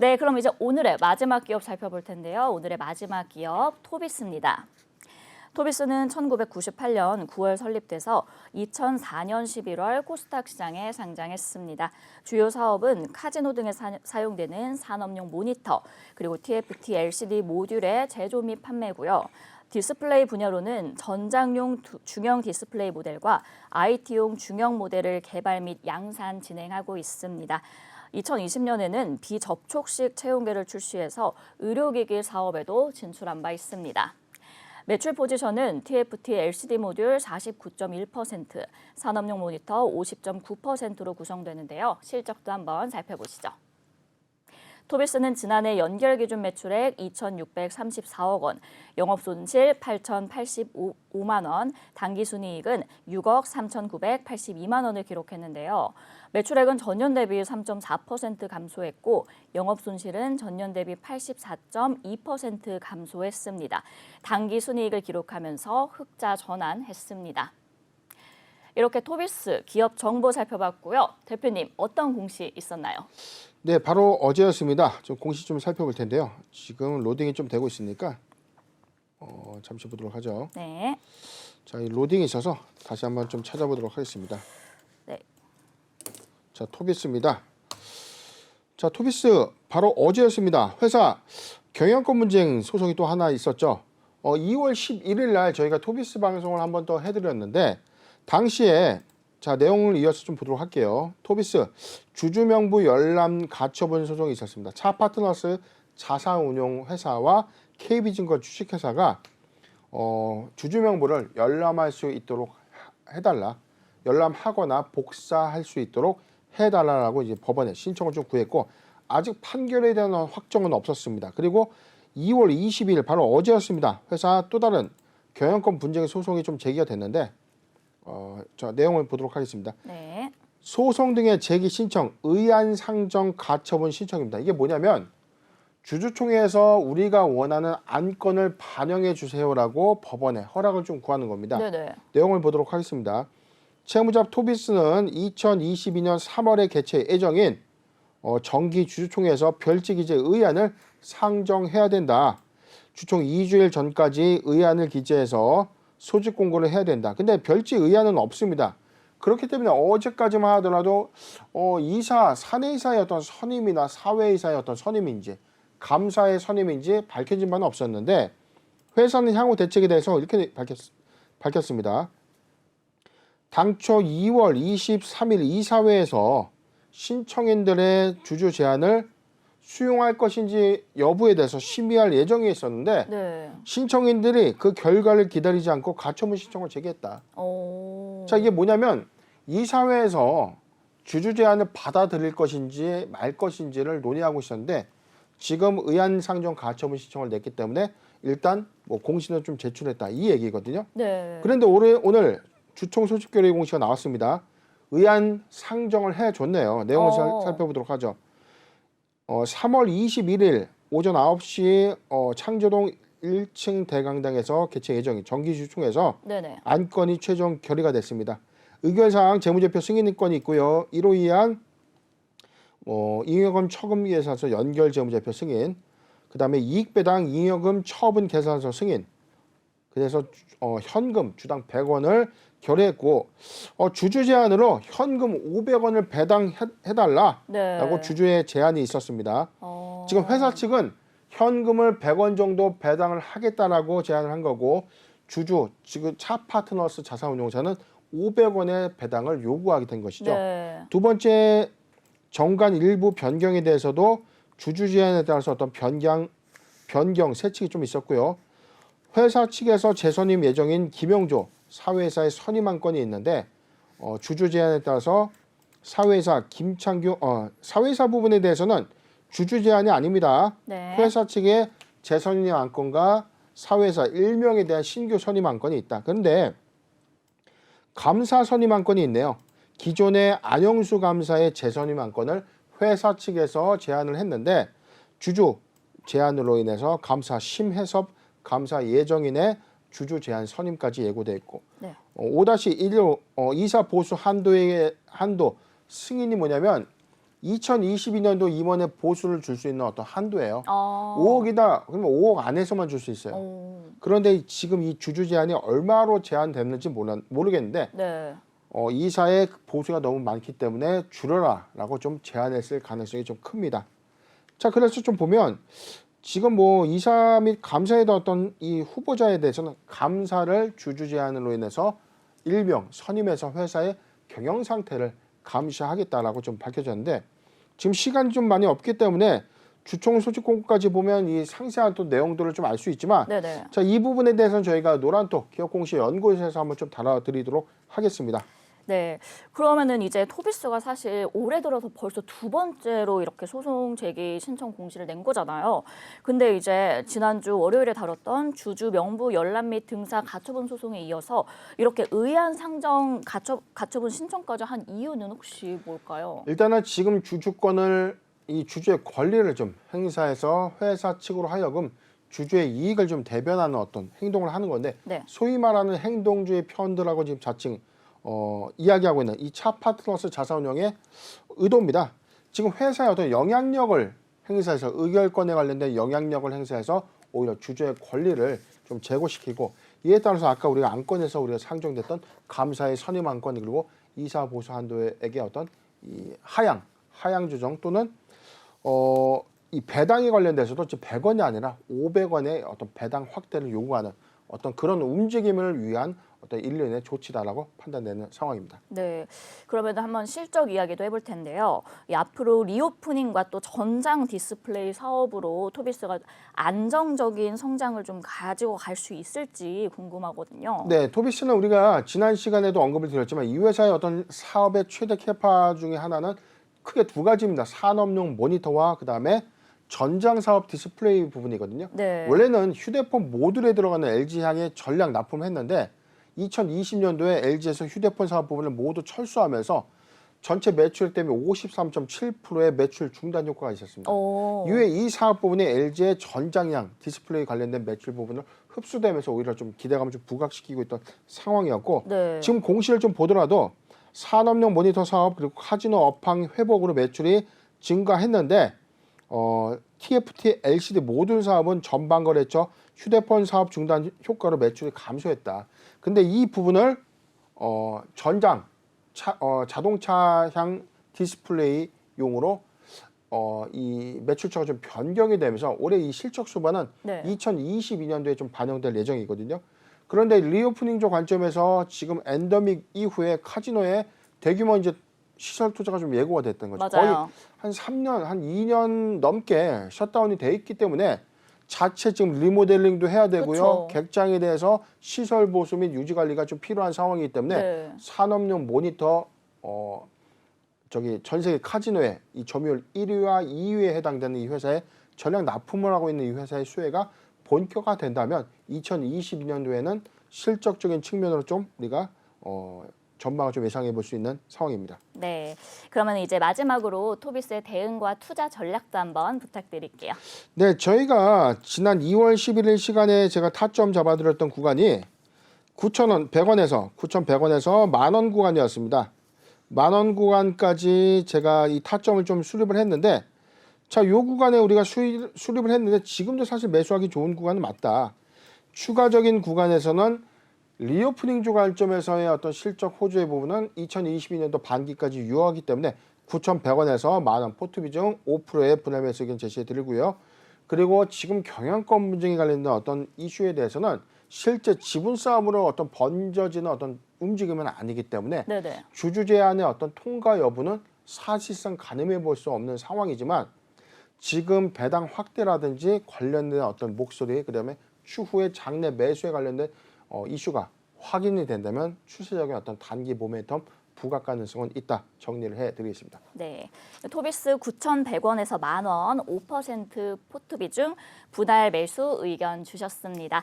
네, 그럼 이제 오늘의 마지막 기업 살펴볼 텐데요. 오늘의 마지막 기업 토비스입니다. 토비스는 1998년 9월 설립돼서 2004년 11월 코스닥 시장에 상장했습니다. 주요 사업은 카지노 등에 사용되는 산업용 모니터, 그리고 TFT LCD 모듈의 제조 및 판매고요. 디스플레이 분야로는 전장용 중형 디스플레이 모델과 IT용 중형 모델을 개발 및 양산 진행하고 있습니다. 2020년에는 비접촉식 체온계를 출시해서 의료기기 사업에도 진출한 바 있습니다. 매출 포지션은 TFT LCD 모듈 49.1%, 산업용 모니터 50.9%로 구성되는데요. 실적도 한번 살펴보시죠. 토비스는 지난해 연결 기준 매출액 2,634억 원, 영업손실 8,085만 원, 당기순이익은 6억 3,982만 원을 기록했는데요. 매출액은 전년 대비 3.4% 감소했고 영업손실은 전년 대비 84.2% 감소했습니다. 당기순이익을 기록하면서 흑자 전환했습니다. 이렇게 토비스 기업 정보 살펴봤고요. 대표님, 어떤 공시 있었나요? 네, 바로 어제였습니다. 좀 공시 좀 살펴볼 텐데요. 지금 로딩이 좀 되고 있으니까 잠시 보도록 하죠. 네. 자, 이 로딩이 있어서 다시 한번 좀 찾아보도록 하겠습니다. 네. 자, 토비스입니다. 자, 토비스 바로 어제였습니다. 회사 경영권 분쟁 소송이 또 하나 있었죠. 2월 11일 날 저희가 토비스 방송을 한번 더 해드렸는데 당시에 자, 내용을 이어서 좀 보도록 할게요. 토비스 주주명부 열람 가처분 소송이 있었습니다. 차파트너스 자산운용회사와 KB증권 주식회사가 주주명부를 열람할 수 있도록 해달라, 열람하거나 복사할 수 있도록 해달라고 이제 법원에 신청을 좀 구했고 아직 판결에 대한 확정은 없었습니다. 그리고 2월 20일 바로 어제였습니다. 회사 또 다른 경영권 분쟁 소송이 좀 제기가 됐는데 자, 내용을 보도록 하겠습니다. 네. 소송 등의 제기 신청, 의안 상정 가처분 신청입니다. 이게 뭐냐면 주주총회에서 우리가 원하는 안건을 반영해 주세요라고 법원에 허락을 좀 구하는 겁니다. 네네. 내용을 보도록 하겠습니다. 채무자 토비스는 2022년 3월에 개최 예정인 정기 주주총회에서 별지 기재 의안을 상정해야 된다. 주총 2주일 전까지 의안을 기재해서 소집 공고를 해야 된다. 근데 별지 의안은 없습니다. 그렇기 때문에 어제까지만 하더라도 사내이사의 어떤 선임이나 사회이사의 어떤 선임인지 감사의 선임인지 밝혀진 바는 없었는데 회사는 향후 대책에 대해서 이렇게 밝혔습니다. 당초 2월 23일 이사회에서 신청인들의 주주 제안을 수용할 것인지 여부에 대해서 심의할 예정이 있었는데 네. 신청인들이 그 결과를 기다리지 않고 가처분 신청을 제기했다. 자, 이게 뭐냐면 이사회에서 주주 제안을 받아들일 것인지 말 것인지를 논의하고 있었는데 지금 의안 상정 가처분 신청을 냈기 때문에 일단 뭐 공시는 좀 제출했다 이 얘기거든요. 네. 그런데 오늘 주총 소집 결의 공시가 나왔습니다. 의안 상정을 해줬네요. 내용을 살펴보도록 하죠. 3월 21일 오전 9시 창조동 1층 대강당에서 개최 예정인 정기주총에서 네네. 안건이 최종 결의가 됐습니다. 의결사항 재무제표 승인권이 있고요. 이로 인한 잉여금 처분 계산서 연결 재무제표 승인, 그 다음에 이익배당 잉여금 처분 계산서 승인, 그래서 현금 주당 100원을 결의했고 주주 제안으로 현금 500원을 배당해달라라고 네. 주주의 제안이 있었습니다. 지금 회사 측은 현금을 100원 정도 배당을 하겠다라고 제안을 한 거고 지금 차파트너스 자산운용사는 500원의 배당을 요구하게 된 것이죠. 네. 두 번째 정관 일부 변경에 대해서도 주주 제안에 따라서 어떤 변경 세칙이 좀 있었고요. 회사 측에서 재선임 예정인 김용조 사회이사의 선임 안건이 있는데 주주 제안에 따라서 사회이사 김창규 사회이사 부분에 대해서는 주주 제안이 아닙니다. 네. 회사 측의 재선임 안건과 사회이사 1명에 대한 신규 선임 안건이 있다. 그런데 감사 선임 안건이 있네요. 기존의 안영수 감사의 재선임 안건을 회사 측에서 제안을 했는데 주주 제안으로 인해서 감사 심해섭 감사 예정인의 주주 제안 선임까지 예고돼 있고 네. 5-1호 이사 보수 한도 승인이 뭐냐면 2022년도 임원의 보수를 줄 수 있는 어떤 한도예요. 5억이다. 그러면 5억 안에서만 줄 수 있어요. 그런데 지금 이 주주 제한이 얼마로 제한됐는지 모르겠는데 네. 이사의 보수가 너무 많기 때문에 줄여라라고 좀 제한했을 가능성이 좀 큽니다. 자, 그래서 좀 보면 지금 뭐 이사 및 감사에 어떤 이 후보자에 대해서는 감사를 주주 제한으로 인해서 일명 선임해서 회사의 경영 상태를 감시하겠다라고 좀 밝혀졌는데 지금 시간이 좀 많이 없기 때문에 주총 소집 공고까지 보면 이 상세한 또 내용들을 좀 알 수 있지만 네네. 자, 이 부분에 대해서는 저희가 노란톡 기업공시 연구소에서 한번 좀 다뤄드리도록 하겠습니다. 네. 그러면은 이제 토비스가 사실 올해 들어서 벌써 두 번째로 이렇게 소송 제기 신청 공시를 낸 거잖아요. 근데 이제 지난주 월요일에 다뤘던 주주 명부 열람 및 등사 가처분 소송에 이어서 이렇게 의안 상정 가처분 신청까지 한 이유는 혹시 뭘까요? 일단은 지금 주주권을 이 주주의 권리를 좀 행사해서 회사 측으로 하여금 주주의 이익을 좀 대변하는 어떤 행동을 하는 건데 네. 소위 말하는 행동주의 편들하고 지금 자칭 이야기하고 있는 이 차 파트너스 자산운용의 의도입니다. 지금 회사의 어떤 영향력을 행사해서 의결권에 관련된 영향력을 행사해서 오히려 주주의 권리를 좀 제고시키고 이에 따라서 아까 우리가 안건에서 우리가 상정됐던 감사의 선임 안건 그리고 이사 보수 한도에게 어떤 이 하향 조정 또는 이 배당에 관련돼서도 100원이 아니라 500원의 어떤 배당 확대를 요구하는 어떤 그런 움직임을 위한 어떤 일련의 조치다라고 판단되는 상황입니다. 네, 그러면 한번 실적 이야기도 해볼 텐데요. 이 앞으로 리오프닝과 또 전장 디스플레이 사업으로 토비스가 안정적인 성장을 좀 가지고 갈 수 있을지 궁금하거든요. 네, 토비스는 우리가 지난 시간에도 언급을 드렸지만 이 회사의 어떤 사업의 최대 캐파 중에 하나는 크게 두 가지입니다. 산업용 모니터와 그다음에 전장 사업 디스플레이 부분이거든요. 네. 원래는 휴대폰 모듈에 들어가는 LG향에 전량 납품했는데 2020년도에 LG에서 휴대폰 사업 부분을 모두 철수하면서 전체 매출 대비 53.7%의 매출 중단 효과가 있었습니다. 이후에 이 사업 부분이 LG의 전장량 디스플레이 관련된 매출 부분을 흡수되면서 오히려 좀 기대감을 좀 부각시키고 있던 상황이었고 네. 지금 공시를 좀 보더라도 산업용 모니터 사업 그리고 카지노 업황 회복으로 매출이 증가했는데 TFT LCD 모듈 사업은 전반 거래처 휴대폰 사업 중단 효과로 매출이 감소했다. 근데 이 부분을 자동차향 디스플레이용으로 이 매출처가 좀 변경이 되면서 올해 이 실적 수반은 네. 2022년도에 좀 반영될 예정이거든요. 그런데 리오프닝조 관점에서 지금 엔더믹 이후에 카지노에 대규모 이제 시설 투자가 좀 예고가 됐던 거죠. 맞아요. 거의 한 3년, 한 2년 넘게 셧다운이 돼 있기 때문에 자체 지금 리모델링도 해야 되고요. 그쵸. 객장에 대해서 시설 보수 및 유지 관리가 좀 필요한 상황이기 때문에 네. 산업용 모니터 전 세계 카지노의 이 점유율 1위와 2위에 해당되는 이 회사에 전량 납품을 하고 있는 이 회사의 수혜가 본격화된다면 2022년도에는 실적적인 측면으로 좀 우리가 전망을 좀 예상해 볼 수 있는 상황입니다. 네. 그러면 이제 마지막으로 토비스의 대응과 투자 전략도 한번 부탁드릴게요. 네, 저희가 지난 2월 11일 시간에 제가 타점 잡아드렸던 구간이 9,000원, 9,100원에서 만원 구간이었습니다. 만원 구간까지 제가 이 타점을 좀 수립을 했는데 자, 요 구간에 우리가 수립을 했는데 지금도 사실 매수하기 좋은 구간은 맞다. 추가적인 구간에서는 리오프닝주 관점에서의 어떤 실적 호주의 부분은 2022년도 반기까지 유효하기 때문에 9,100원에서 만원 포트 비중 5%의 분할 매수 의견 제시해 드리고요. 그리고 지금 경영권 분쟁에 관련된 어떤 이슈에 대해서는 실제 지분 싸움으로 어떤 번져지는 어떤 움직임은 아니기 때문에 네네. 주주 제한의 어떤 통과 여부는 사실상 가늠해 볼 수 없는 상황이지만 지금 배당 확대라든지 관련된 어떤 목소리 그다음에 추후에 장내 매수에 관련된 이슈가 확인이 된다면 추세적인 어떤 단기 모멘텀 부각 가능성은 있다. 정리를 해드리겠습니다. 네, 토비스 9,100원에서 만원 5% 포트 비중 분할 매수 의견 주셨습니다.